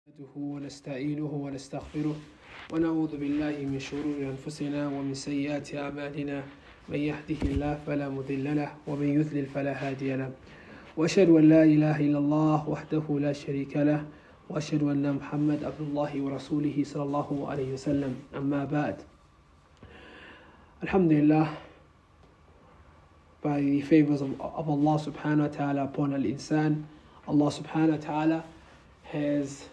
نحمده ونستعينه ونستغفره ونعوذ بالله من شرور أنفسنا ومن سيئات أعمالنا من يهده الله فلا مضل له ومن يضلل فلا هادي له وأشهد أن لا إله إلا الله وحده لا شريك له وأشهد أن محمد عبد الله ورسوله صلى الله عليه وسلم أما بعد. Alhamdulillah, by the favors of Allah subhanahu wa ta'ala upon al-insan, Allah subhanahu wa ta'ala has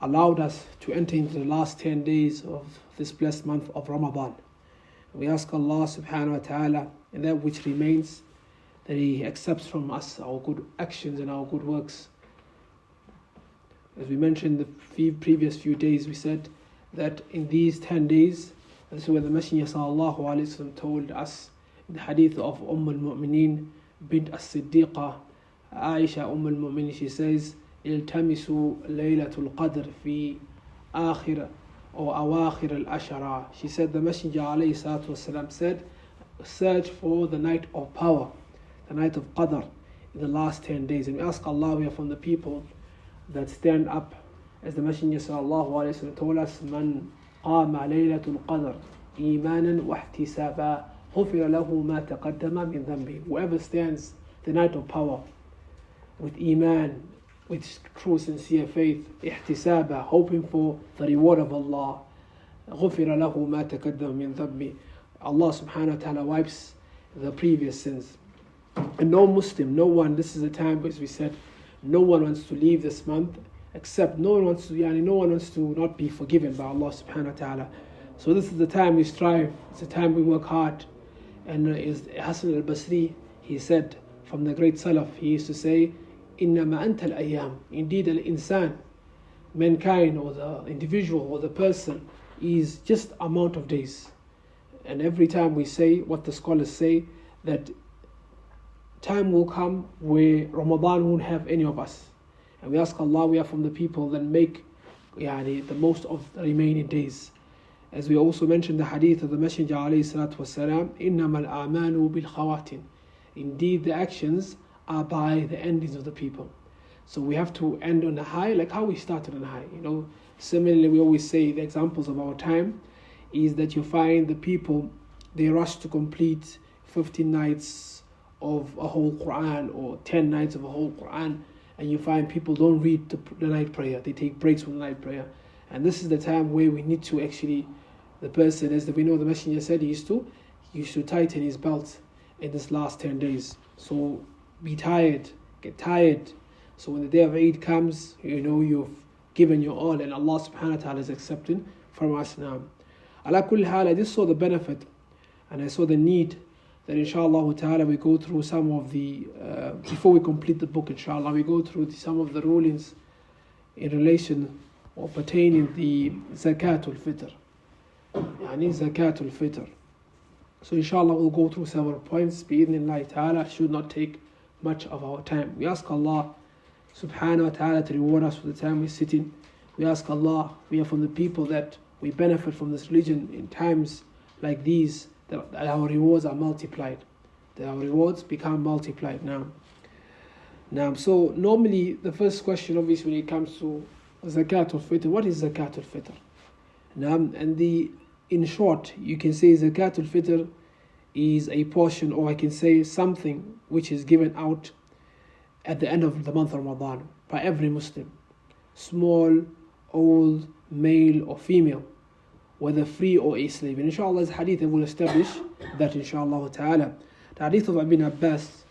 allowed us to enter into the last 10 days of this blessed month of Ramadan. We ask Allah subhanahu wa ta'ala in that which remains that He accepts from us our good actions and our good works. As we mentioned the previous few days, we said that in these 10 days, this is where the Messenger sallallahu alayhi wa sallam told us in the hadith of al-Mu'mineen bint as-Siddiqa, Aisha al-Mu'mineen, she says, التمسوا ليلة القدر في آخر أو أواخر الأشرة. She said, the Messenger عليه الصلاة والسلام said, search for the night of power, the night of Qadr, in the last 10 days. And we ask Allah, we are from the people that stand up, as the Messenger sallallahu alayhi wa sallam told us, من قام ليلة القدر إيمانا واحتسابا غفر له ما تقدم من ذنبه. Whoever stands the night of power with Iman, with true sincere faith, ihtisaba, hoping for the reward of Allah, غفر له ما تقدم من ذنبه. Allah subhanahu wa ta'ala wipes the previous sins. And no Muslim, no one, this is a time, as we said, no one wants to leave this month except no one wants to not be forgiven by Allah subhanahu wa ta'ala. So this is the time we strive, it's the time we work hard. And is Hassan al-Basri, he said, from the great Salaf, he used to say, إنما أنت الأيام. Indeed, al-insan, mankind or the individual or the person is just amount of days. And every time we say what the scholars say, that time will come where Ramadan won't have any of us. And we ask Allah, we are from the people that make the most of the remaining days. As we also mentioned the hadith of the Messenger alayhi salatu wasalam, إنما الأعمال بالخواتم. Indeed, the actions are by the endings of the people. So we have to end on a high, like how we started on a high. Similarly, we always say the examples of our time is that you find the people, they rush to complete 15 nights of a whole Quran or 10 nights of a whole Quran, and you find people don't read the night prayer. They take breaks from the night prayer. And this is the time where we need to actually, the person, as we know the Messenger said, he used to tighten his belt in this last 10 days. So be tired, get tired. So when the day of Eid comes, you've given your all, and Allah subhanahu wa ta'ala is accepting from us now. Ala kulli hal, I just saw the benefit and I saw the need that inshallah ta'ala we go through some of the, before we complete the book inshallah, we go through some of the rulings in relation or pertaining the Zakaatul Fitr. Zakaatul Fitr. So inshallah we'll go through several points. Bi-idhnillahi ta'ala, should not take much of our time. We ask Allah subhanahu wa ta'ala to reward us for the time we're sitting. We ask Allah, we are from the people that we benefit from this religion in times like these, that our rewards are multiplied, that our rewards become multiplied now. So normally the first question, obviously, when it comes to Zakaatul Fitr, what is Zakaatul Fitr? In short, you can say Zakaatul Fitr is a portion, or I can say something which is given out at the end of the month of Ramadan by every Muslim, small, old, male or female, whether free or a slave. And inshallah, this hadith will establish that inshallah ta'ala. The hadith of Ibn Abbas,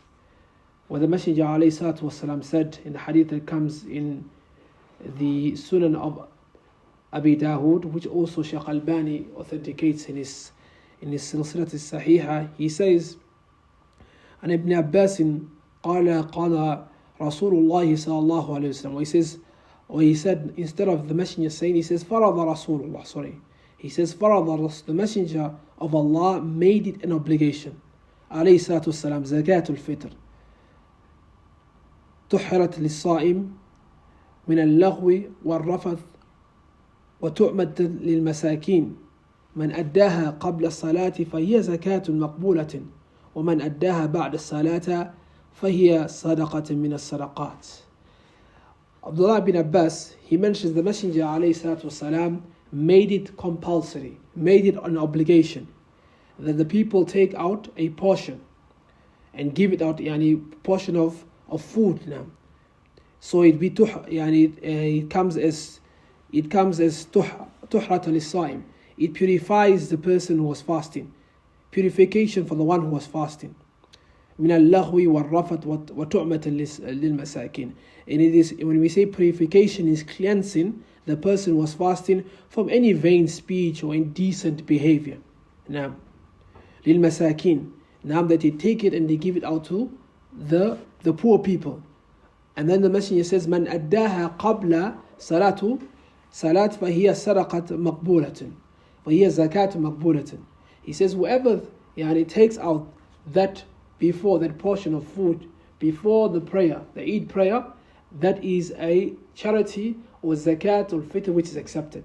where the Messenger alayhi salatu wasalam said in the hadith that comes in the Sunan of Abi Dawood, which also Shaykh Albani authenticates in his Silsilat al-Sahiha, he says, and Ibn Abbas قال رسول الله صلى الله عليه وسلم. He said, instead of the Messenger saying, he says فرض رسول الله, he says فرض, the Messenger of Allah made it an obligation, عليه الصلاة والسلام, زكاة الفطر طهرت للصائم من اللغو والرفث وتؤمد للمساكين من أداها قبل الصلاة فهي زكاة مقبولة ومن أداها بعد الصلاة فهي صدقة من الصدقات. Abdullah bin Abbas, he mentions the Messenger ﷺ made it compulsory, made it an obligation, that the people take out a portion and give it out, portion of food now. So it be it comes as tuhrat lis-saim. It purifies the person who was fasting. Purification for the one who was fasting. من اللغو والرفث وتعمة للمساكين. And it is, when we say purification, is cleansing the person who was fasting from any vain speech or indecent behavior. Now, للمساكين. Now that they take it and they give it out to the poor people. And then the Messenger says, من أداها قبل صلاة فهي سرقة مقبولة فهي زكاة مقبولة. He says, whoever takes out that before, that portion of food, before the prayer, the Eid prayer, that is a charity or Zakaatul Fitr which is accepted.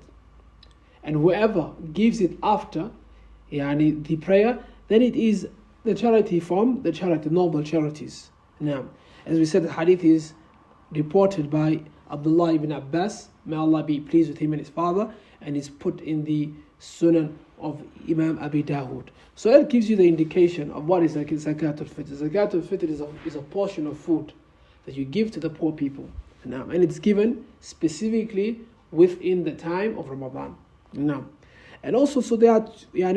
And whoever gives it after the prayer, then it is the charity from the normal charities. Now, as we said, the hadith is reported by Abdullah ibn Abbas, may Allah be pleased with him and his father, and is put in the Sunan of Imam Abi Dawood. So that gives you the indication of what is Zakaatul Fitr. Zakaatul Fitr is a portion of food that you give to the poor people. Now, and it's given specifically within the time of Ramadan. Now, and also, so there are,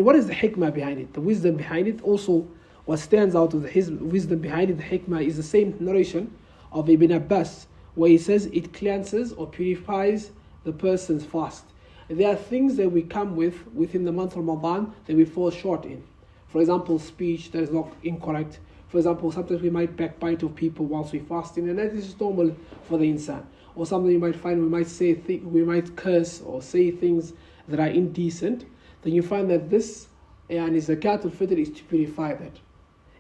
what is the hikmah behind it? The wisdom behind it. Also, what stands out of his wisdom behind it, the hikmah, is the same narration of Ibn Abbas, where he says it cleanses or purifies the person's fast. There are things that we come with within the month of Ramadan that we fall short in. For example, speech that is not incorrect. For example, sometimes we might backbite of people whilst we're fasting, and that is normal for the insan. Or something you might find, we might curse or say things that are indecent. Then you find that this Zakaatul Fitr is to purify that.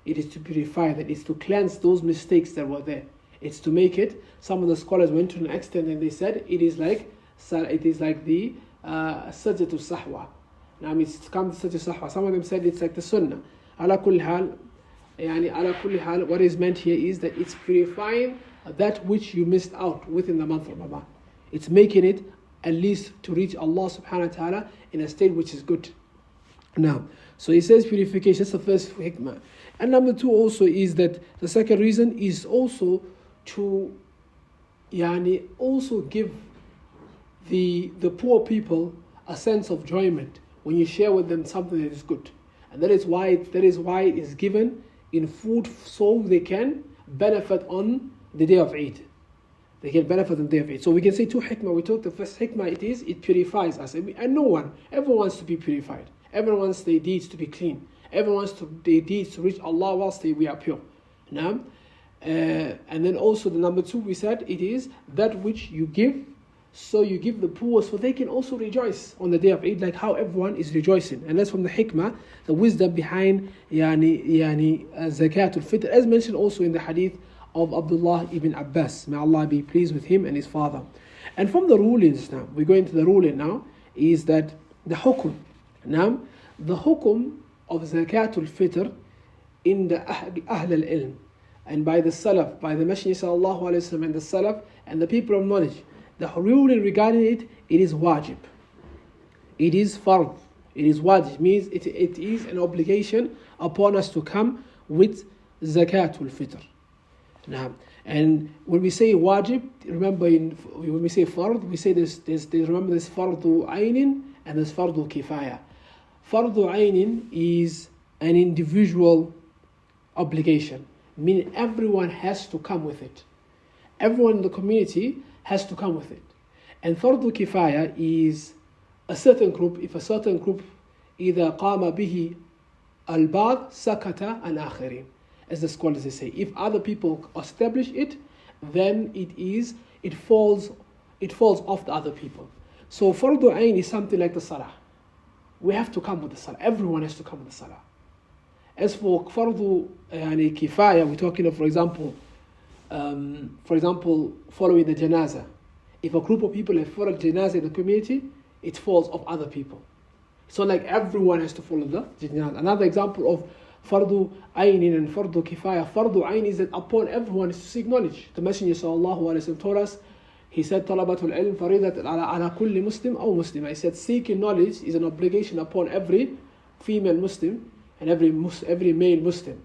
It is to purify that. It's to cleanse those mistakes that were there. It's to make it. Some of the scholars went to an extent and they said it is like the Sajdatul Sahwa. Now, it's come to Sajdatul Sahwa. Some of them said it's like the Sunnah. Ala kulli hal, what is meant here is that it's purifying that which you missed out within the month of Ramadan. It's making it at least to reach Allah subhanahu wa ta'ala in a state which is good. Now, so he says purification, that's the first hikmah. And number two also is that the second reason is also to also give the poor people a sense of enjoyment when you share with them something that is good. And that is why it is given in food, so they can benefit on the day of Eid. They can benefit on the day of Eid. So we can say two hikmah. We talked the first hikmah, it purifies us. And everyone wants to be purified. Everyone wants their deeds to be clean. Everyone wants their deeds to reach Allah whilst we are pure. Now, and then also the number two, we said it is that which you give. So you give the poor so they can also rejoice on the day of Eid, like how everyone is rejoicing. And that's from the hikmah, the wisdom behind Zakaatul Fitr, as mentioned also in the hadith of Abdullah ibn Abbas. May Allah be pleased with him and his father. And from the rulings now, we go into the ruling now, is that the hukum. Now, the hukum of Zakaatul Fitr in the Ahl al-Ilm, and by the Salaf, by the Messenger sallallahu alayhi wa sallam and the Salaf and the people of knowledge, the ruling regarding it is wajib. It is fard. It is wajib. Means it is an obligation upon us to come with Zakaatul Fitr. Now, and when we say wajib, remember when we say fard, we say remember there's fardu aynin and there's fardu kifaya. Fardu aynin is an individual obligation, meaning everyone has to come with it. Everyone in the community has to come with it. And fardu kifaya is a certain group. If a certain group إذا قام به البعض سكت الآخرين, as the scholars say, if other people establish it, then it falls off the other people. So fardu ayn is something like the salah. We have to come with the salah. Everyone has to come with the salah. As for fardu kifaya, we're talking of, for example, following the janazah. If a group of people have followed janazah in the community, it falls off other people. So like everyone has to follow the janazah. Another example of fardu ayn and fardu kifaya. Fardu ayn is that upon everyone is to seek knowledge. The Messenger sallallahu alaihi wasallam told us He said, طلبة العلم فريضة على كل مسلم أو مسلمة. He said, seeking knowledge is an obligation upon every female Muslim and every male Muslim.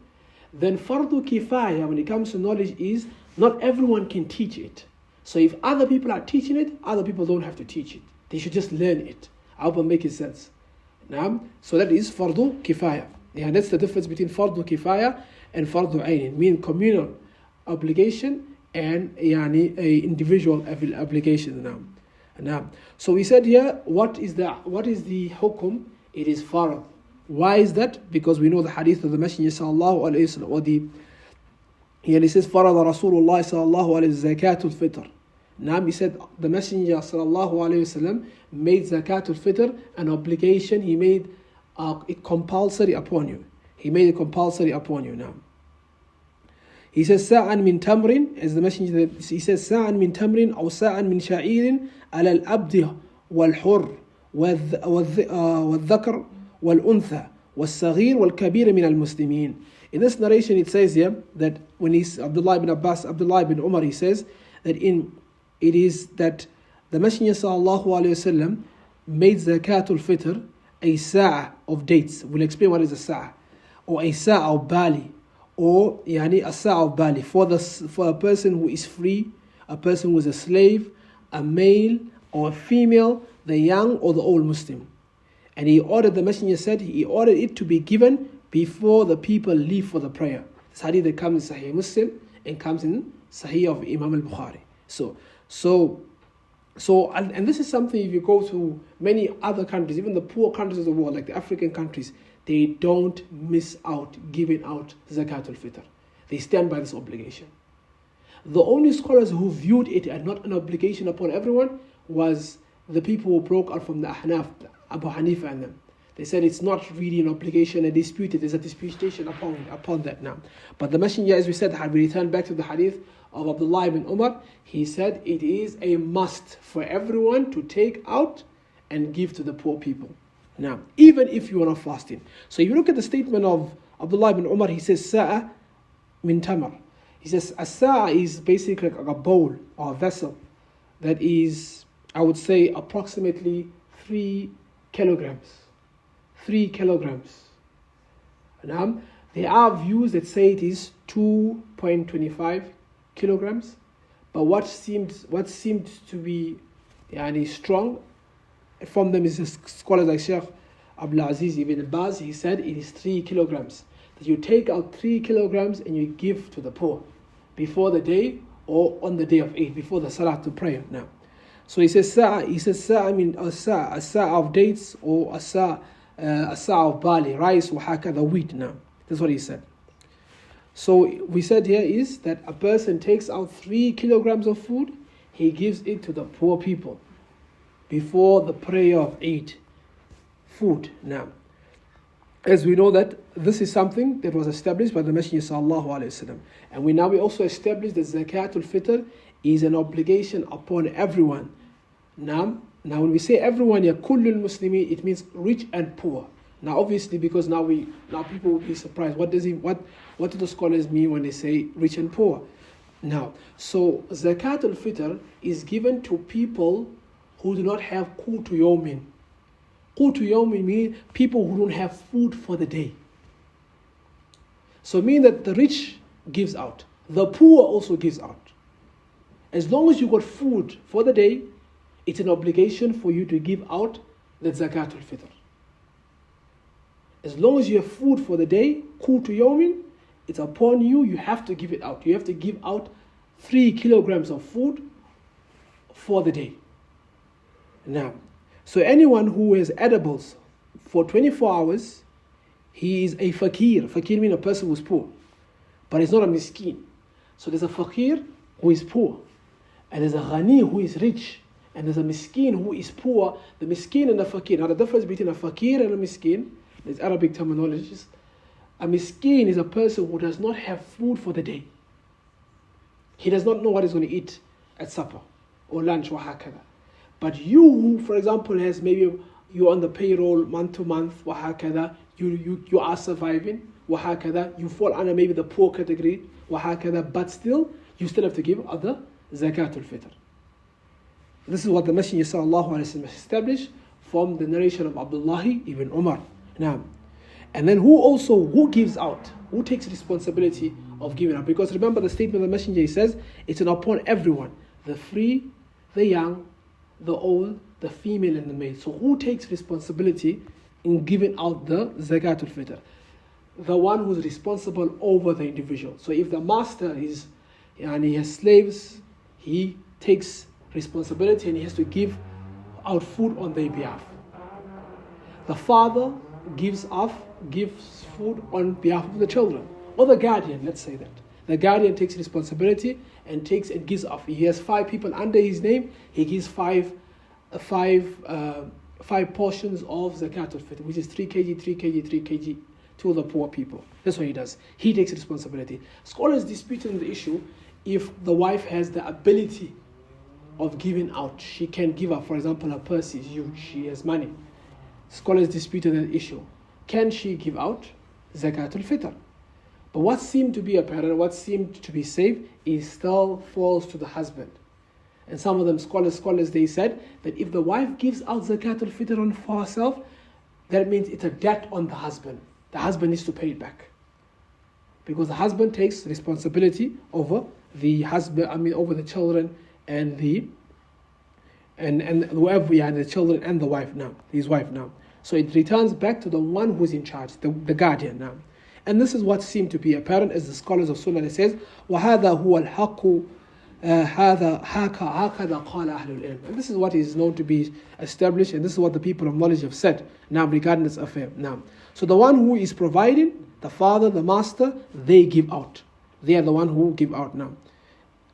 Then fardu kifaya, when it comes to knowledge, is not everyone can teach it. So if other people are teaching it, other people don't have to teach it. They should just learn it. I hope I'm making sense. So that is fardu kifaya. Yeah, that's the difference between fardu kifaya and fardu ayn, meaning communal obligation and a individual obligation. Now, so we said here, what is the hukum? It is farad. Why is that? Because we know the hadith of the Messenger sallallahu alayhi wa sallam. Here he says, farada Rasulullah sallallahu alayhi Zakaatul Fitr. Now he said the Messenger sallallahu alayhi wa sallam made Zakaatul Fitr an obligation. He made it compulsory upon you. He made it compulsory upon you now. He says, sa'an min tamrin, as the Messenger, he says, sa'an min tamrin or sa'an min sha'irin ala al-abdi wal-hur wal-dhakr wal-untha wal-saghir wal-kabir min al-muslimin. In this narration it says here that when Abdullah ibn Umar, he says that it is that the Messenger sallallahu alayhi wa sallam made Zakaatul Fitr a sa'a of dates. We'll explain what is a sa'a, or a sa'a of barley, or a sa'a of barley for a person who is free, a person who is a slave, a male or a female, the young or the old Muslim. And the Messenger said he ordered it to be given before the people leave for the prayer. This hadith that comes in Sahih Muslim and comes in Sahih of Imam al-Bukhari. And this is something, if you go to many other countries, even the poor countries of the world, like the African countries, they don't miss out giving out Zakaatul Fitr. They stand by this obligation. The only scholars who viewed it as not an obligation upon everyone was the people who broke out from the Ahnaf, Abu Hanifa and them. They said it's not really an obligation, and disputed. There's a disputation upon that now. But the Messenger, as we said, had we returned back to the hadith of Abdullah ibn Umar, he said it is a must for everyone to take out and give to the poor people. Now, even if you are not fasting. So if you look at the statement of Abdullah ibn Umar, he says, sa'a min tamar. He says, a sa'a is basically like a bowl or a vessel that is, I would say, approximately 3 kilograms. 3 kilograms. Now, there are views that say it is 2.25 kilograms. But what seemed to be strong from them is scholars like Shaykh Abu Hassanah ibn Baz. He said it is 3 kilograms. That you take out 3 kilograms and you give to the poor before the day or on the day of Eid, before the Salah to prayer. Now, so he says sa'a, I mean a sa'a of dates, or a sa'a of barley, rice, or hakada, wheat. Now, that's what he said. So we said here is that a person takes out 3 kilograms of food, he gives it to the poor people before the prayer of Eid. Food. Now, as we know that this is something that was established by the Messenger sallallahu alaihi wasallam, and we also established that Zakaatul Fitr is an obligation upon everyone. Now when we say everyone, kullul muslimin, it means rich and poor. Now obviously, because now people will be surprised. What do the scholars mean when they say rich and poor? Now, so Zakaatul Fitr is given to people who do not have qutu yawmin. Qutu yawmin means people who don't have food for the day. So it means that the rich gives out. The poor also gives out. As long as you got food for the day, it's an obligation for you to give out the Zakaatul Fitr. As long as you have food for the day, qutu yawmin, it's upon you, you have to give it out. You have to give out 3 kilograms of food for the day. Now, so anyone who has edibles for 24 hours, he is a fakir. Fakir means a person who is poor. But it's not a miskin. So there's a fakir who is poor. And there's a ghani who is rich. And there's a miskin who is poor. The miskin and the fakir. Now the difference between a fakir and a miskin, there's Arabic terminologies. A miskin is a person who does not have food for the day. He does not know what he's going to eat at supper or lunch or hakada. But you who, for example, has maybe you're on the payroll month to month, wahakada, you are surviving, wahakada, you fall under maybe the poor category, wahakada, but still you still have to give other Zakaatul Fitr. This is what the Messenger sallallahu alaihi wasallam established from the narration of Abdullah ibn Umar. Now, and then who gives out? Who takes responsibility of giving out? Because remember the statement of the Messenger, he says, it's upon everyone, the free, the young, the old, the female and the male. So who takes responsibility in giving out the Zakaatul Fitr? The one who's responsible over the individual. So if the master is, and he has slaves, he takes responsibility and he has to give out food on their behalf. The father gives food on behalf of the children, or the guardian, let's say that. The guardian takes responsibility and gives off. He has 5 people under his name, he gives five portions of Zakaatul Fitr, which is 3 kg, 3 kg, 3 kg to the poor people. That's what he does. He takes responsibility. Scholars disputed on the issue if the wife has the ability of giving out. She can give up, for example, her purse is huge, she has money. Scholars disputed that issue. Can she give out Zakaatul Fitr? But what seemed to be apparent, what seemed to be safe, is still falls to the husband. And some of them scholars, they said that if the wife gives out Zakaatul Fitr for herself, that means it's a debt on the husband. The husband needs to pay it back. Because the husband takes responsibility over the over the children and the children and the wife now, his wife now. So it returns back to the one who's in charge, the guardian now. And this is what seemed to be apparent as the scholars of Sunnah says, وَهَذَا هُوَ الْحَقُّ هَذَا هَكَذَا قَالَ أَهْلُ الْعِلْمِ. And this is what is known to be established, and this is what the people of knowledge have said now regarding this affair. Now, so the one who is providing, the father, the master, they give out. They are the one who give out now.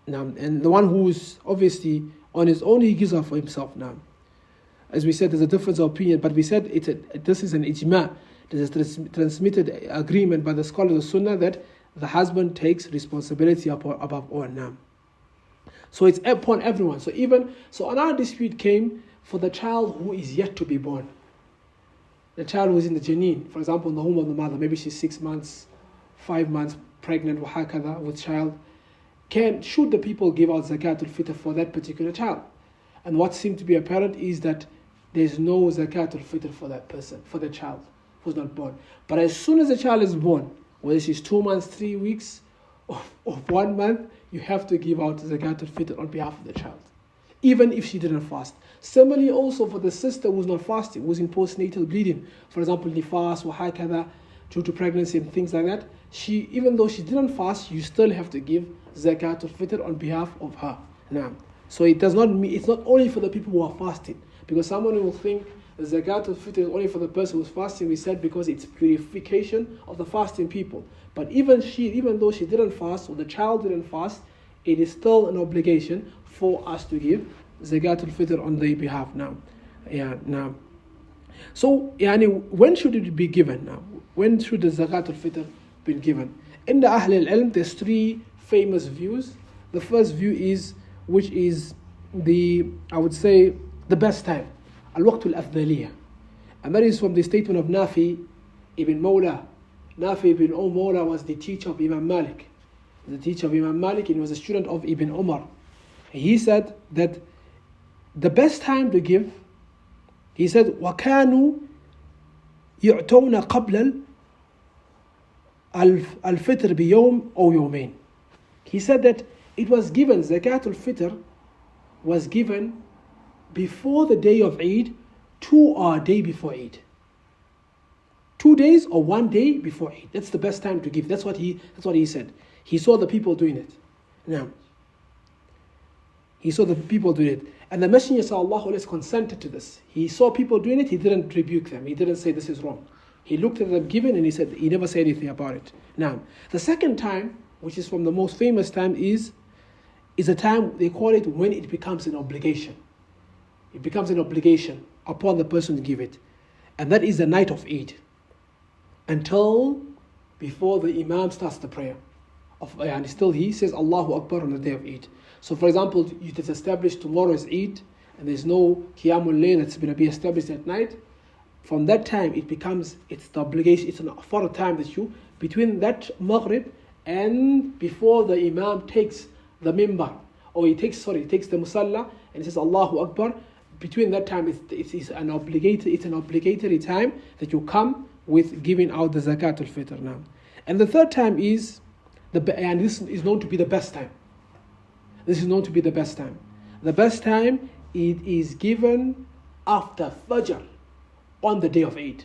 And the one who is obviously on his own, he gives out for himself now. As we said, there's a difference of opinion, but we said this is an ijma'. This is transmitted agreement by the scholars of Sunnah that the husband takes responsibility above all now. So it's upon everyone. So another dispute came for the child who is yet to be born. The child who is in the janeen, for example, in the home of the mother, maybe she's 6 months, 5 months pregnant with child. Should the people give out Zakaatul Fitr for that particular child? And what seemed to be apparent is that there's no Zakaatul Fitr for that person, for the child who's not born. But as soon as the child is born, whether she's 2 months, 3 weeks, or 1 month, you have to give out Zakaatul Fitr on behalf of the child, even if she didn't fast. Similarly also for the sister who's not fasting, who's in postnatal bleeding, for example, nifas, wahakada, due to pregnancy and things like that, even though she didn't fast, you still have to give Zakaatul Fitr on behalf of her. Now, so it's not only for the people who are fasting, because someone will think Zakaatul Fitr is only for the person who's fasting. We said because it's purification of the fasting people. But even though she didn't fast or the child didn't fast, it is still an obligation for us to give Zakaatul Fitr on their behalf now. Now. So, when should it be given now? When should the Zakaatul Fitr be given? In the Ahl al-Ilm, there's 3 famous views. The first view is, which is the best time, al-waqt al-afdaliyah. And that is from the statement of Nafi ibn Mawla. Nafi ibn Mawla was the teacher of Imam Malik. And he was a student of Ibn Umar. He said that the best time to give, he said, وَكَانُوا يُعْتَوْنَ قَبْلَ الْفِطْرِ بِيَوْمٍ أَوْ يَوْمَيْنِ. He said that it was given, Zakaatul Fitr was given before the day of Eid, 2 or a day before Eid. 2 days or 1 day before Eid. That's the best time to give. That's what he said. He saw the people doing it. Now, he saw the people doing it. And the Messenger sallallahu alaihi wasallam consented to this. He saw people doing it, he didn't rebuke them. He didn't say this is wrong. He looked at them given and he never said anything about it. Now, the second time, which is from the most famous time, is a time, they call it when it becomes an obligation. It becomes an obligation upon the person to give it. And that is the night of Eid. Until before the Imam starts the prayer. Still he says Allahu Akbar on the day of Eid. So for example, it is established tomorrow is Eid, and there's no Qiyamul Layl that's going to be established at night. From that time, it's the obligation, it's for a time that you, between that Maghrib and before the Imam takes the mimbar, or he takes the musalla, and it says Allahu Akbar, between that time it's an obligatory time that you come with giving out the Zakaatul Fitr now. And the third time is, and this is known to be the best time. This is known to be the best time. The best time, it is given after Fajr on the day of Eid.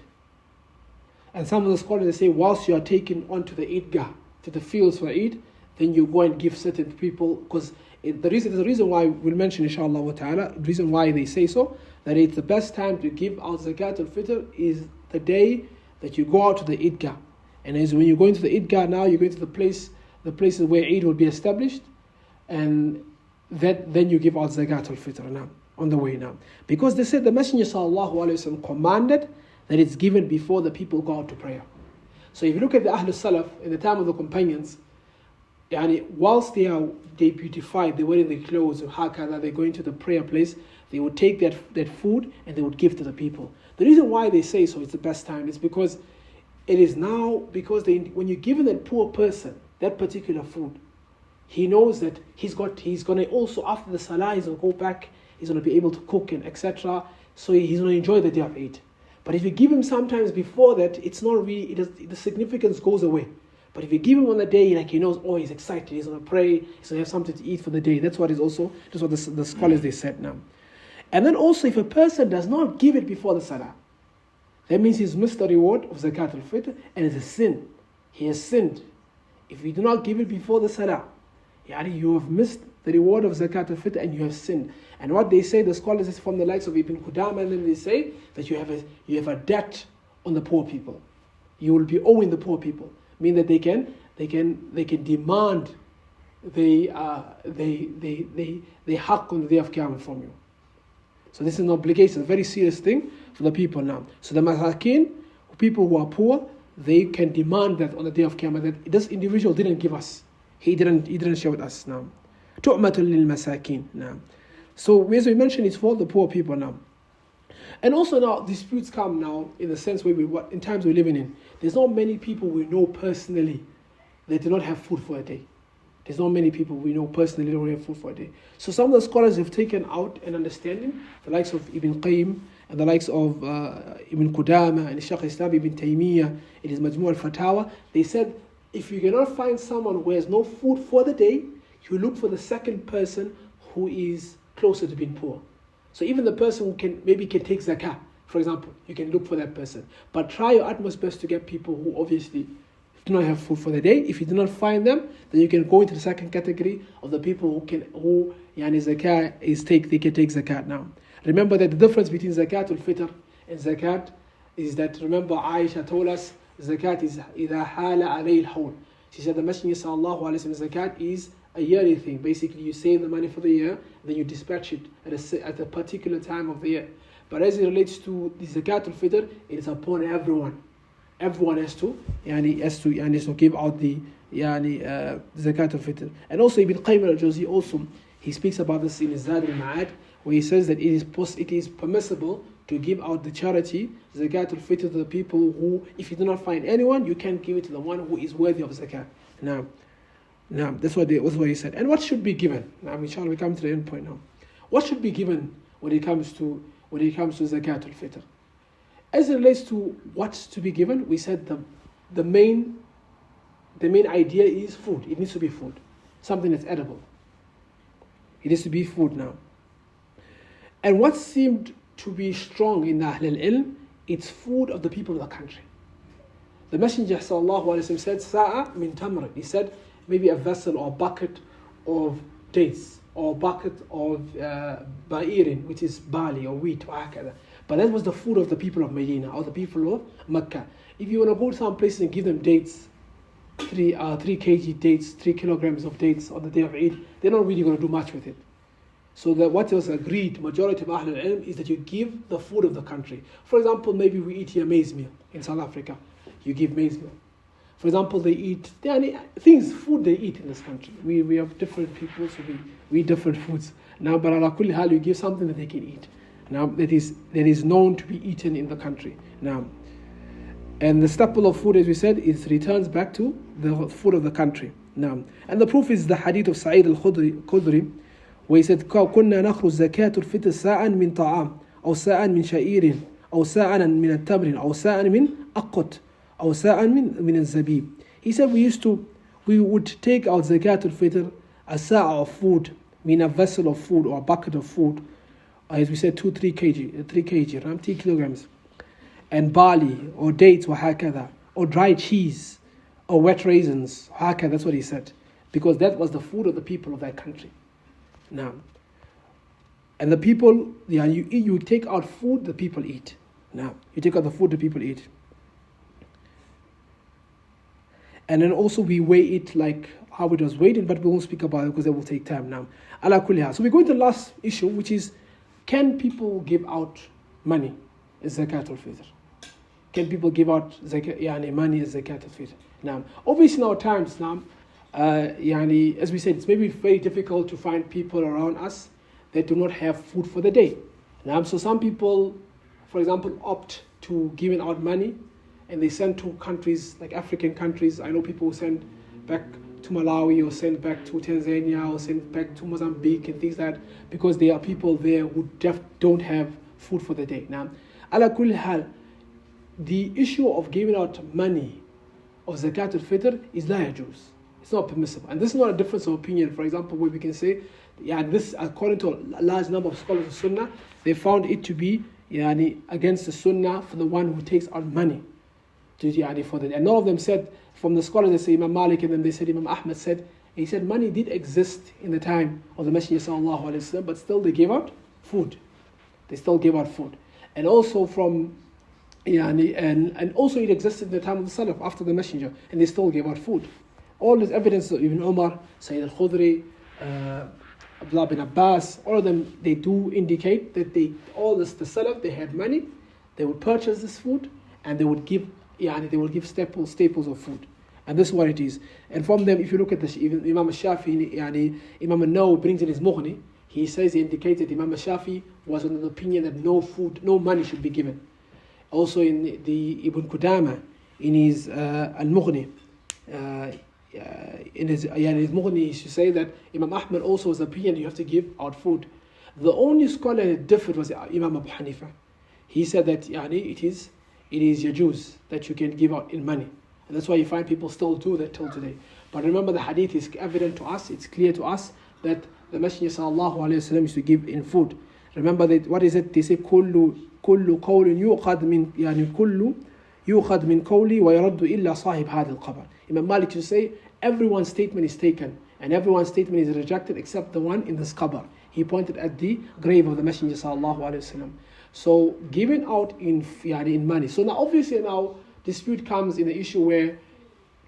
And some of the scholars, they say, whilst you are taken onto the Eidgah, to the fields for Eid, then you go and give certain people, because there's a reason why we'll mention inshallah wa ta'ala, the reason why they say so, that it's the best time to give out Zakaatul Fitr is the day that you go out to the Eidgah. And as when you go into the Eidgah now, you go into the places where Eid will be established, and then you give out Zakaatul Fitr now, on the way now. Because they said the Messenger sallallahu alayhi wa sallam commanded that it's given before the people go out to prayer. So if you look at the Ahlul Salaf, in the time of the companions, whilst they beautified, they wearing their clothes, or hakada, they go into the prayer place, they would take that food and they would give to the people. The reason why they say so, it's the best time, is because it is now, because when you're giving that poor person that particular food, he knows that he's going to also, after the salah, he's going to go back, he's going to be able to cook and etc. So he's going to enjoy the day of Eid. But if you give him sometimes before that, it's not really, the significance goes away. But if you give him on the day, like he knows, oh, he's excited, he's going to pray, he's going to have something to eat for the day. That's what the scholars, they said now. And then also, if a person does not give it before the salah, that means he's missed the reward of Zakaatul Fitr, and it's a sin. He has sinned. If you do not give it before the salah, you have missed the reward of Zakaatul Fitr and you have sinned. And what they say, the scholars, is from the likes of Ibn Qudama, and then they say that you have a debt on the poor people. You will be owing the poor people. Mean that they can demand the haqq on the day of Qiyamah from you. So this is an obligation, a very serious thing for the people now. So the masakin, people who are poor, they can demand that on the day of Qiyamah, that this individual didn't give us. He didn't share with us now. Tu'matul lil masakin now. So as we mentioned, it's for the poor people now. And also now, disputes come now in the sense where in times we're living in. There's not many people we know personally that do not have food for a day. There's not many people we know personally that don't have food for a day. So some of the scholars have taken out an understanding, the likes of Ibn Qayyim and the likes of Ibn Qudama and Shaykh Islam Ibn Taymiyyah in his Majmu' al-Fatawa. They said, if you cannot find someone who has no food for the day, you look for the second person who is closer to being poor. So even the person who can take zakah, for example, you can look for that person. But try your utmost best to get people who obviously do not have food for the day. If you do not find them, then you can go into the second category of the people zakah they can take zakat now. Remember that the difference between Zakaatul Fitr and zakat is that, remember, Aisha told us zakat is إِذَا حَالَ عَلَيْهِ الْحَوْلِ. She said the Messenger sallallahu alayhi wa sallam, zakat is a yearly thing. Basically, you save the money for the year, then you dispatch it at a particular time of the year. But as it relates to the Zakaatul Fitr, it is upon everyone. Everyone has to give out the Zakaatul Fitr. And also Ibn Qayyim al-Jawzi also, he speaks about this in his Zad al-Ma'ad, where he says that it is permissible to give out the charity, Zakaatul Fitr, to the people who, if you do not find anyone, you can give it to the one who is worthy of zakat. Now, that's what he said. And what should be given? Now, inshallah, we come to the end point now. What should be given when it comes to Zakaatul Fitr? As it relates to what's to be given, we said the main idea is food. It needs to be food, something that's edible. It needs to be food now. And what seemed to be strong in the Ahl al-Ilm, it's food of the people of the country. The Messenger sallallahu alaihi wasallam said, "Sa'a min tamr." He said, maybe a vessel or bucket of dates, or bucket of ba'irin, which is barley or wheat, or hakada. But that was the food of the people of Medina, or the people of Mecca. If you want to go to some places and give them dates, 3 kg dates, 3 kilograms of dates on the day of Eid, they're not really going to do much with it. So what was agreed, majority of Ahl al-Ilm, is that you give the food of the country. For example, maybe we eat here maize meal in South Africa. You give maize meal. For example, they eat food they eat in this country. We have different people, so we eat different foods. Now, but ala kulli hal, you give something that they can eat. Now, that is known to be eaten in the country. Now, and the staple of food, as we said, returns back to the food of the country. Now, and the proof is the hadith of Sa'id al-Khudri, where he said كنا نخرج زكاة الفطر ساعا من طعام أو ساعا من شعير أو ساعا من التمر أو ساعا من أقط أو ساعا من الزبيب. He said we would take out Zakatul Fitr, a sa'a of food, mean a vessel of food or a bucket of food, as we said 3 kg, 3 kilograms, and barley or dates وهكذا, or dry cheese or wet raisins, وهكذا, that's what he said, because that was the food of the people of that country. Now, and the people, you take out food the people eat. Now, you take out the food the people eat. And then also we weigh it like how it was weighed, but we won't speak about it because it will take time now. Ala kulli hal. So we're going to the last issue, which is, can people give out money as Zakatul Fitr? Can people give out money as Zakatul Fitr? Now, obviously in our times now, as we said, it's maybe very difficult to find people around us that do not have food for the day. Now, so some people, for example, opt to giving out money, and they send to countries like African countries. I know people who send back to Malawi or send back to Tanzania or send back to Mozambique and things like that, because there are people there who don't have food for the day. Now, ala kulli hal, the issue of giving out money of Zakatul Fitr is la yajuz. It's not permissible. And this is not a difference of opinion. For example, where we can say, this, according to a large number of scholars of Sunnah, they found it to be against the Sunnah for the one who takes out money. For the, and none of them said, from the scholars, they say Imam Malik, and then they said Imam Ahmad said, he said money did exist in the time of the Messenger sallallahu alaihi wasallam, but still they gave out food. They still gave out food. And also from, and also it existed in the time of the Salaf after the Messenger, and they still gave out food. All this evidence of Ibn Umar, Sayyid al-Khudri, Abdullah bin Abbas, all of them, they do indicate that the Salaf, they had money, they would purchase this food, and they would give staples of food. And this is what it is. And from them, if you look at even Imam al-Shafi, Imam al-Nawawi brings in his Mughni, he says, he indicated Imam al-Shafi was of the opinion that no money should be given. Also in the Ibn Qudama, in his al-Mughni, in his Mughni, he used to say that Imam Ahmad also was the opinion you have to give out food. The only scholar that differed was Imam Abu Hanifa. He said that it is yajuz, that you can give out in money. And that's why you find people still do that till today. But remember, the hadith is evident to us, it's clear to us that the Messenger sallallahu alaihi wasallam used to give in food. Remember that, what is it? They say, كل قول يؤخذ من قولي ويرد إلا صاحب هذا القبر. Imam Malik used to say, everyone's statement is taken and everyone's statement is rejected except the one in this qabr. He pointed at the grave of the Messenger sallallahu alaihi wasallam. So giving out in money. So now obviously dispute comes in the issue where,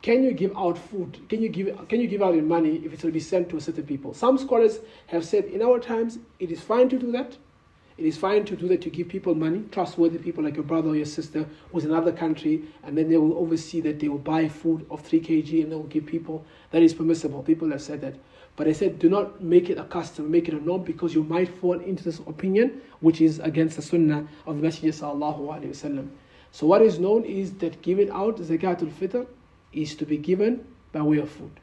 can you give out food? Can you give out in money if it will be sent to certain people? Some scholars have said in our times it is fine to do that. It is fine to do that, to give people money, trustworthy people like your brother or your sister who's in another country, and then they will oversee that they will buy food of 3 kg and they will give people. That is permissible. People have said that. But I said, do not make it a custom, make it a norm, because you might fall into this opinion, which is against the Sunnah of the Messenger sallallahu alaihi wasallam. So what is known is that giving out Zakatul Fitr is to be given by way of food.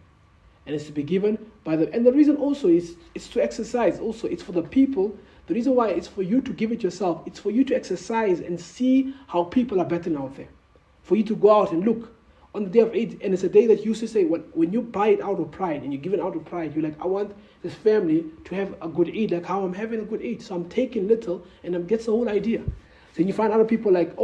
And it's to be given by and the reason also is, it's to exercise also, it's for the people. The reason why it's for you to give it yourself, it's for you to exercise and see how people are better out there. For you to go out and look on the day of Eid, and it's a day that you used to say, when you buy it out of pride and you give it out of pride, you're like, I want this family to have a good Eid, like how I'm having a good Eid. So I'm taking little and I'm gets the whole idea. Then you find other people like,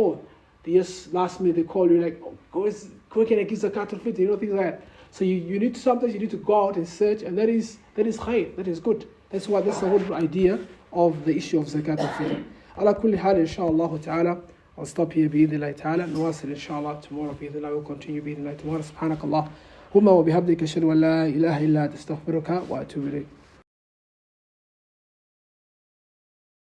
they just last minute they call you like, go can I give Zakatul Fitr, things like that. So you need to, sometimes you need to go out and search, and that is khair, that is good. That's the whole idea of the issue of Zakatul Fitr. Ala kulli hal, inshallah ta'ala, I'll stop here bi'idhnillahi ta'ala. Nawasil inshallah tomorrow bi'idhnillah. We'll continue bi'idhnillah tomorrow. Subhanakallah. Humma wa bihamdika ashhadu an la ilaha illa anta astaghfiruka wa atubu ilayk.